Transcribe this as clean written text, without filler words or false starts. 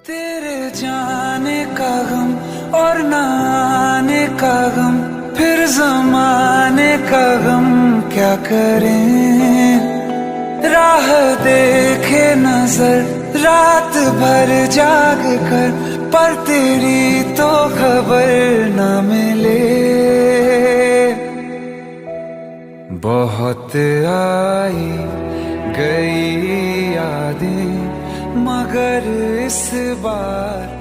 तेरे जाने का गम और न आने का गम, फिर जमाने का गम क्या करें। राह देखे नजर रात भर जाग कर, पर तेरी तो खबर न मिले। बहुत आई गई यादें मगर इस बार